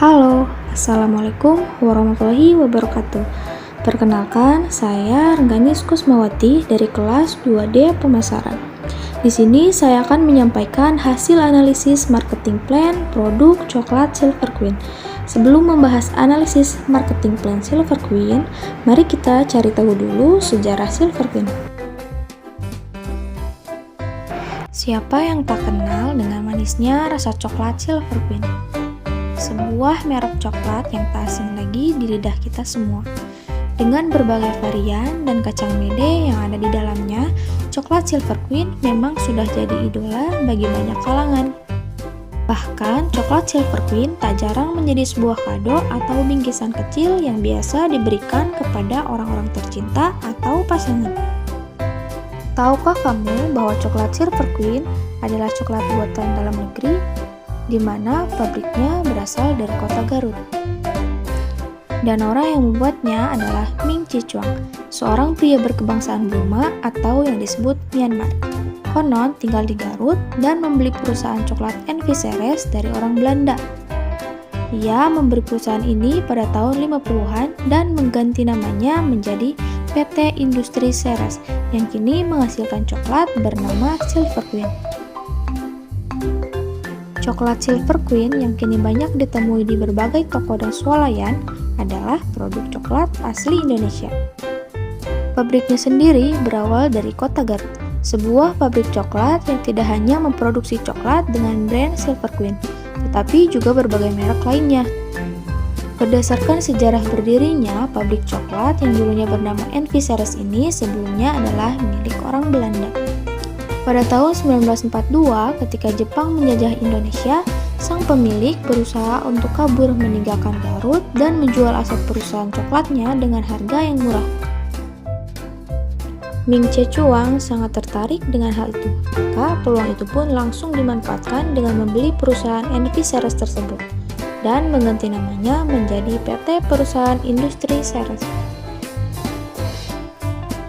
Halo, Assalamualaikum warahmatullahi wabarakatuh. Perkenalkan, saya Rengganis Kusmawati dari kelas 2D Pemasaran. Di sini saya akan menyampaikan hasil analisis marketing plan produk coklat Silver Queen. Sebelum membahas analisis marketing plan Silver Queen, mari kita cari tahu dulu sejarah Silver Queen. Siapa yang tak kenal dengan manisnya rasa coklat Silver Queen? Sebuah merek coklat yang tak asing lagi di lidah kita semua. Dengan berbagai varian dan kacang mede yang ada di dalamnya, coklat Silver Queen memang sudah jadi idola bagi banyak kalangan. Bahkan, coklat Silver Queen tak jarang menjadi sebuah kado atau bingkisan kecil yang biasa diberikan kepada orang-orang tercinta atau pasangan. Tahukah kamu bahwa coklat Silver Queen adalah coklat buatan dalam negeri, di mana pabriknya berasal dari kota Garut. Dan orang yang membuatnya adalah Ming Chi-chuang, seorang pria berkebangsaan Burma atau yang disebut Myanmar. Konon tinggal di Garut dan membeli perusahaan coklat NV Ceres dari orang Belanda. Ia memberi perusahaan ini pada tahun 50-an dan mengganti namanya menjadi PT Industri Ceres yang kini menghasilkan coklat bernama Silver Queen. Coklat Silver Queen yang kini banyak ditemui di berbagai toko dan swalayan adalah produk coklat asli Indonesia. Pabriknya sendiri berawal dari kota Garut, sebuah pabrik coklat yang tidak hanya memproduksi coklat dengan brand Silver Queen, tetapi juga berbagai merek lainnya. Berdasarkan sejarah berdirinya, pabrik coklat yang dulunya bernama NV Ceres ini sebelumnya adalah milik orang Belanda. Pada tahun 1942, ketika Jepang menjajah Indonesia, sang pemilik berusaha untuk kabur meninggalkan Garut dan menjual aset perusahaan coklatnya dengan harga yang murah. Ming Chi-chuang sangat tertarik dengan hal itu, maka peluang itu pun langsung dimanfaatkan dengan membeli perusahaan NV Ceres tersebut dan mengganti namanya menjadi PT Perusahaan Industri Ceres.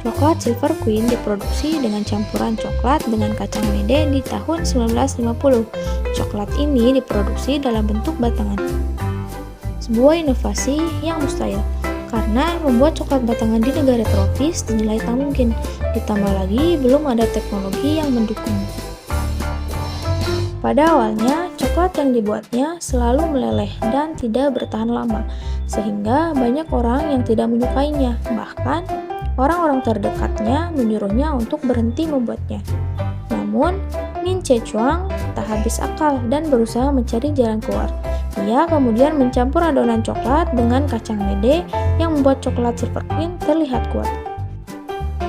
Coklat Silver Queen diproduksi dengan campuran coklat dengan kacang mede di tahun 1950. Coklat ini diproduksi dalam bentuk batangan. Sebuah inovasi yang mustahil, karena membuat coklat batangan di negara tropis dinilai tak mungkin, ditambah lagi belum ada teknologi yang mendukung. Pada awalnya, coklat yang dibuatnya selalu meleleh dan tidak bertahan lama, sehingga banyak orang yang tidak menyukainya, bahkan orang-orang terdekatnya menyuruhnya untuk berhenti membuatnya. Namun, Ming Chi-chuang tak habis akal dan berusaha mencari jalan keluar. Ia kemudian mencampur adonan coklat dengan kacang mede yang membuat coklat Silver Queen terlihat kuat.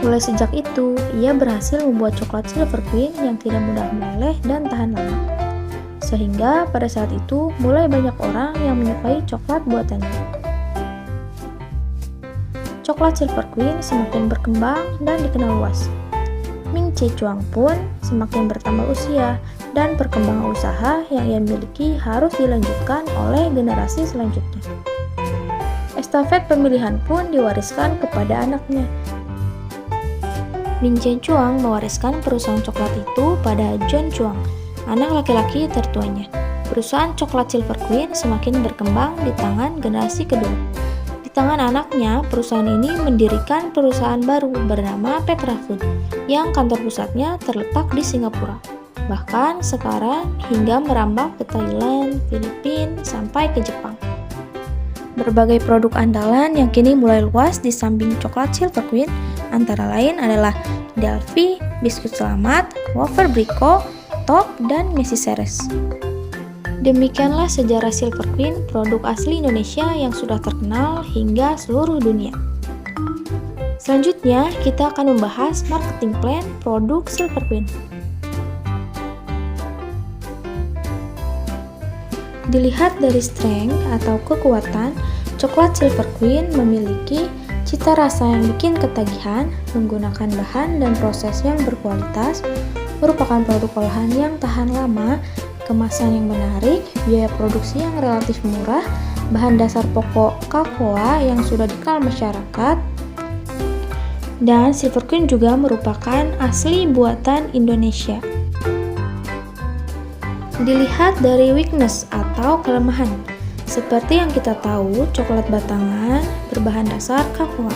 Mulai sejak itu, ia berhasil membuat coklat Silver Queen yang tidak mudah meleleh dan tahan lama. Sehingga pada saat itu mulai banyak orang yang menyukai coklat buatannya. Coklat Silver Queen semakin berkembang dan dikenal luas. Ming Chi-chuang pun semakin bertambah usia dan perkembangan usaha yang ia miliki harus dilanjutkan oleh generasi selanjutnya. Estafet pemilihan pun diwariskan kepada anaknya. Ming Chi-chuang mewariskan perusahaan coklat itu pada John Chuang, anak laki-laki tertuanya. Perusahaan coklat Silver Queen semakin berkembang di tangan generasi kedua. Di tangan anaknya, perusahaan ini mendirikan perusahaan baru bernama Petra Food yang kantor pusatnya terletak di Singapura. Bahkan sekarang hingga merambah ke Thailand, Filipina, sampai ke Jepang. Berbagai produk andalan yang kini mulai luas di samping coklat Silver Queen antara lain adalah Delphi, biskuit selamat, wafer Brico, Top, dan Messi Ceres. Demikianlah sejarah Silver Queen, produk asli Indonesia yang sudah terkenal hingga seluruh dunia. Selanjutnya, kita akan membahas marketing plan produk Silver Queen. Dilihat dari strength atau kekuatan, coklat Silver Queen memiliki cita rasa yang bikin ketagihan, menggunakan bahan dan proses yang berkualitas, merupakan produk olahan yang tahan lama, kemasan yang menarik, biaya produksi yang relatif murah, bahan dasar pokok kakao yang sudah dikenal masyarakat, dan Silver Queen juga merupakan asli buatan Indonesia. Dilihat dari weakness atau kelemahan, Seperti yang kita tahu, coklat batangan berbahan dasar kakao.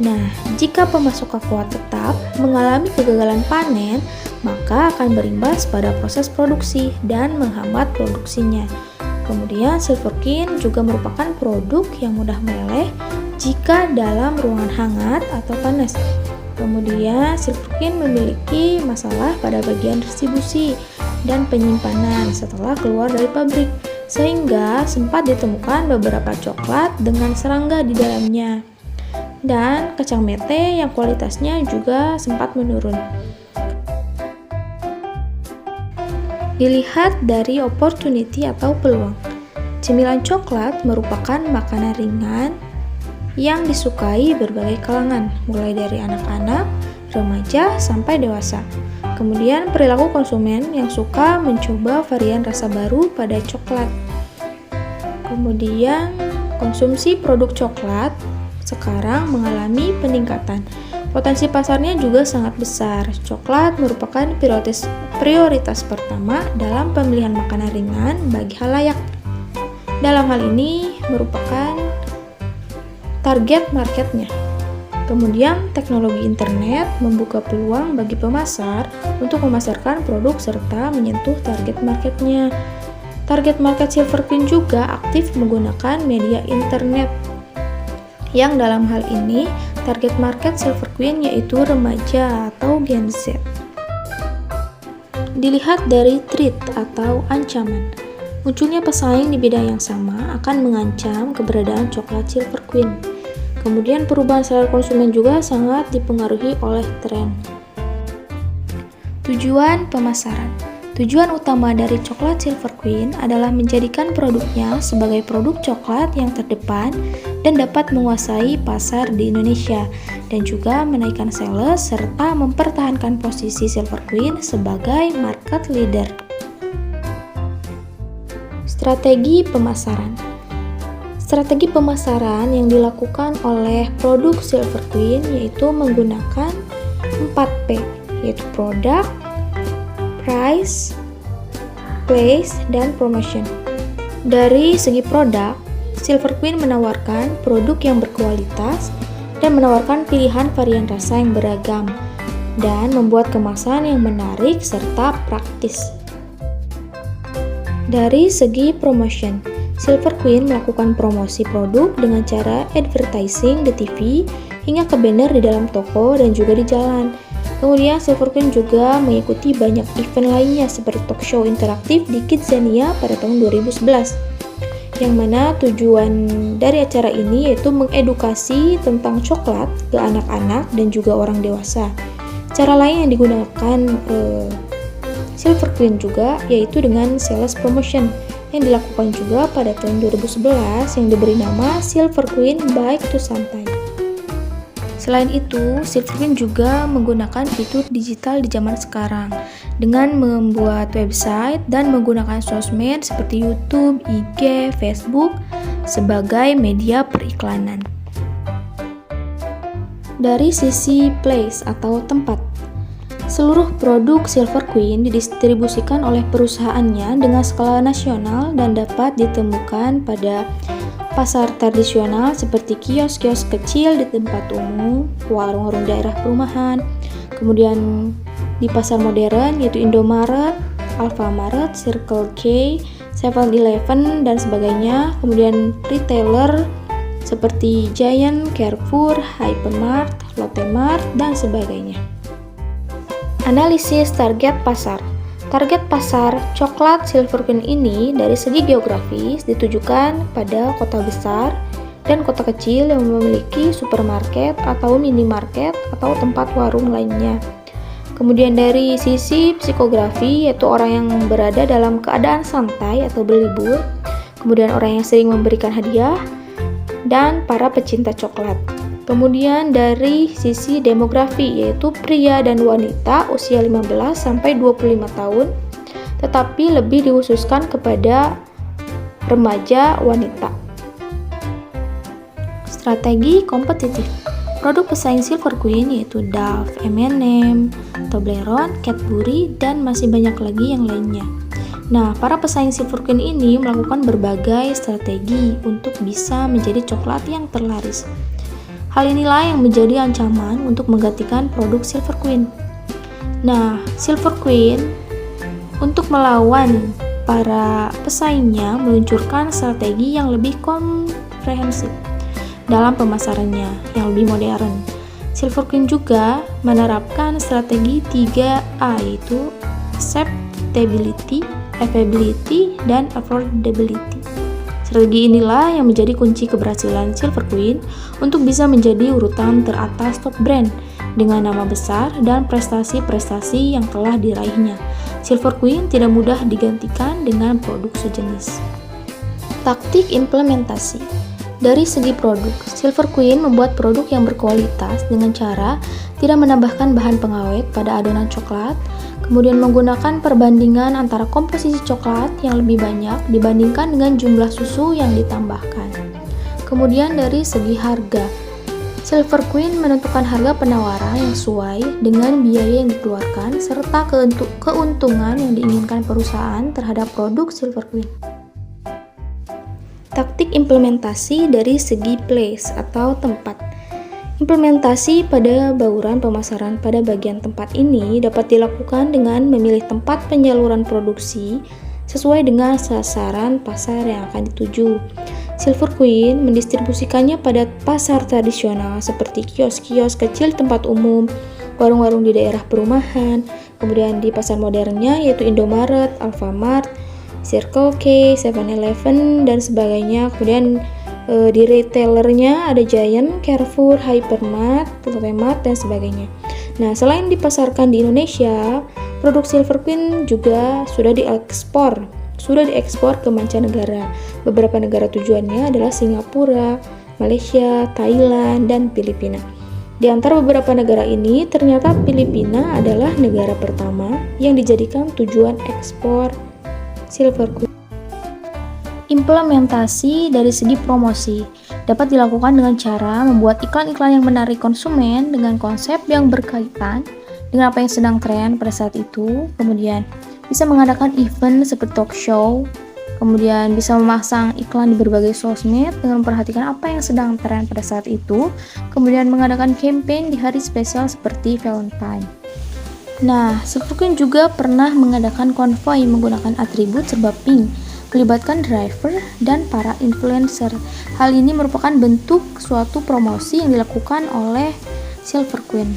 Nah, jika pemasok kakao tetap mengalami kegagalan panen, maka akan berimbas pada proses produksi dan menghambat produksinya. Kemudian silver cane juga merupakan produk yang mudah meleleh jika dalam ruangan hangat atau panas. Kemudian silver cane memiliki masalah pada bagian distribusi dan penyimpanan setelah keluar dari pabrik, sehingga sempat ditemukan beberapa coklat dengan serangga di dalamnya. Dan kacang mete yang kualitasnya juga sempat menurun. Dilihat dari opportunity atau peluang, cemilan coklat merupakan makanan ringan yang disukai berbagai kalangan, mulai dari anak-anak, remaja, sampai dewasa. Kemudian perilaku konsumen yang suka mencoba varian rasa baru pada coklat. Kemudian konsumsi produk coklat sekarang mengalami peningkatan. Potensi pasarnya juga sangat besar. Coklat merupakan prioritas pertama dalam pemilihan makanan ringan bagi khalayak. Dalam hal ini merupakan target marketnya. Kemudian teknologi internet membuka peluang bagi pemasar untuk memasarkan produk serta menyentuh target marketnya. Target market silver cane juga aktif menggunakan media internet, yang dalam hal ini target market silver cane yaitu remaja atau Gen Z. Dilihat dari threat atau ancaman, munculnya pesaing di bidang yang sama akan mengancam keberadaan coklat silver cane. Kemudian perubahan selera konsumen juga sangat dipengaruhi oleh tren. Tujuan pemasaran. Tujuan utama dari coklat silver cane adalah menjadikan produknya sebagai produk coklat yang terdepan dan dapat menguasai pasar di Indonesia, dan juga menaikkan sales serta mempertahankan posisi silver cane sebagai market leader. Strategi pemasaran. Strategi pemasaran yang dilakukan oleh produk silver cane yaitu menggunakan 4P, yaitu produk, price, place, dan promotion. Dari segi produk, silver cane menawarkan produk yang berkualitas dan menawarkan pilihan varian rasa yang beragam dan membuat kemasan yang menarik serta praktis. Dari segi promotion, silver cane melakukan promosi produk dengan cara advertising di TV hingga ke banner di dalam toko dan juga di jalan. Kemudian silver cane juga mengikuti banyak event lainnya seperti talk show interaktif di Kidzania pada tahun 2011, yang mana tujuan dari acara ini yaitu mengedukasi tentang coklat ke anak-anak dan juga orang dewasa. Cara lain yang digunakan silver cane juga yaitu dengan sales promotion yang dilakukan juga pada tahun 2011 yang diberi nama Silver Cane Bike to Santai. Selain itu, silver cane juga menggunakan fitur digital di zaman sekarang dengan membuat website dan menggunakan sosmed seperti YouTube, IG, Facebook sebagai media periklanan. Dari sisi place atau tempat, seluruh produk silver cane didistribusikan oleh perusahaannya dengan skala nasional dan dapat ditemukan pada pasar tradisional seperti kios-kios kecil di tempat umum, warung-warung daerah perumahan, kemudian di pasar modern yaitu Indomaret, Alfamart, Circle K, 7-Eleven, dan sebagainya, kemudian retailer seperti Giant, Carrefour, Hypermart, Lotte Mart, dan sebagainya. Analisis target pasar. Target pasar coklat silver cane ini dari segi geografis ditujukan pada kota besar dan kota kecil yang memiliki supermarket atau minimarket atau tempat warung lainnya. Kemudian dari sisi psikografi yaitu orang yang berada dalam keadaan santai atau berlibur, kemudian orang yang sering memberikan hadiah, dan para pecinta coklat. Kemudian dari sisi demografi yaitu pria dan wanita usia 15 sampai 25 tahun, tetapi lebih dikhususkan kepada remaja wanita. Strategi kompetitif. Produk pesaing silver cane yaitu Dove, M&M, Toblerone, Cadbury, dan masih banyak lagi yang lainnya. Nah, para pesaing Silver Queen ini melakukan berbagai strategi untuk bisa menjadi coklat yang terlaris. Hal inilah yang menjadi ancaman untuk menggantikan produk Silver Queen. Nah, Silver Queen untuk melawan para pesaingnya meluncurkan strategi yang lebih komprehensif dalam pemasarannya yang lebih modern. Silver Queen juga menerapkan strategi 3A, yaitu acceptability, availability, dan affordability. Strategi inilah yang menjadi kunci keberhasilan Silver Queen untuk bisa menjadi urutan teratas top brand dengan nama besar dan prestasi-prestasi yang telah diraihnya. Silver Queen tidak mudah digantikan dengan produk sejenis. Taktik implementasi. Dari segi produk, Silver Queen membuat produk yang berkualitas dengan cara tidak menambahkan bahan pengawet pada adonan coklat, kemudian menggunakan perbandingan antara komposisi coklat yang lebih banyak dibandingkan dengan jumlah susu yang ditambahkan. Kemudian dari segi harga, Silver Queen menentukan harga penawaran yang sesuai dengan biaya yang dikeluarkan serta keuntungan yang diinginkan perusahaan terhadap produk Silver Queen. Taktik implementasi dari segi place atau tempat. Implementasi pada bauran pemasaran pada bagian tempat ini dapat dilakukan dengan memilih tempat penyaluran produksi sesuai dengan sasaran pasar yang akan dituju. Silver Queen mendistribusikannya pada pasar tradisional seperti kios-kios kecil tempat umum, warung-warung di daerah perumahan, kemudian di pasar modernnya yaitu Indomaret, Alfamart, Circle K, 7-Eleven, dan sebagainya. Kemudian di retailernya ada Giant, Carrefour, Hypermart, Lotte-Mart, dan sebagainya. Nah, selain dipasarkan di Indonesia, produk Silver Queen juga sudah diekspor ke mancanegara. Beberapa negara tujuannya adalah Singapura, Malaysia, Thailand, dan Filipina. Di antara beberapa negara ini, ternyata Filipina adalah negara pertama yang dijadikan tujuan ekspor Silver Queen. Implementasi dari segi promosi dapat dilakukan dengan cara membuat iklan-iklan yang menarik konsumen dengan konsep yang berkaitan dengan apa yang sedang tren pada saat itu. Kemudian bisa mengadakan event seperti talk show, kemudian bisa memasang iklan di berbagai sosmed dengan memperhatikan apa yang sedang tren pada saat itu, kemudian mengadakan campaign di hari spesial seperti Valentine. Nah, Silver Queen juga pernah mengadakan konvoi menggunakan atribut serba pink, melibatkan driver dan para influencer. Hal ini merupakan bentuk suatu promosi yang dilakukan oleh Silver Queen.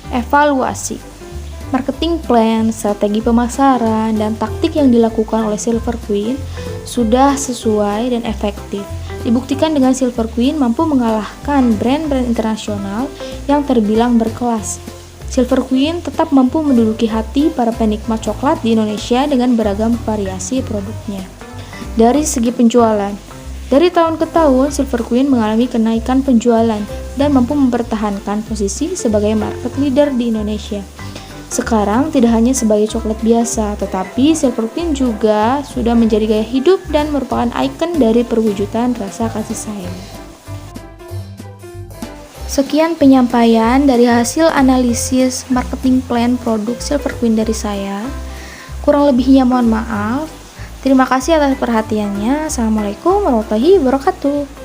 Evaluasi. Marketing plan, strategi pemasaran, dan taktik yang dilakukan oleh Silver Queen sudah sesuai dan efektif. Dibuktikan dengan Silver Queen mampu mengalahkan brand-brand internasional yang terbilang berkelas. Silver Queen tetap mampu menduduki hati para penikmat coklat di Indonesia dengan beragam variasi produknya. Dari segi penjualan, dari tahun ke tahun Silver Queen mengalami kenaikan penjualan dan mampu mempertahankan posisi sebagai market leader di Indonesia. Sekarang tidak hanya sebagai coklat biasa, tetapi Silver Queen juga sudah menjadi gaya hidup dan merupakan ikon dari perwujudan rasa kasih sayang. Sekian penyampaian dari hasil analisis marketing plan produk Silver Queen dari saya. Kurang lebihnya mohon maaf. Terima kasih atas perhatiannya. Assalamualaikum warahmatullahi wabarakatuh.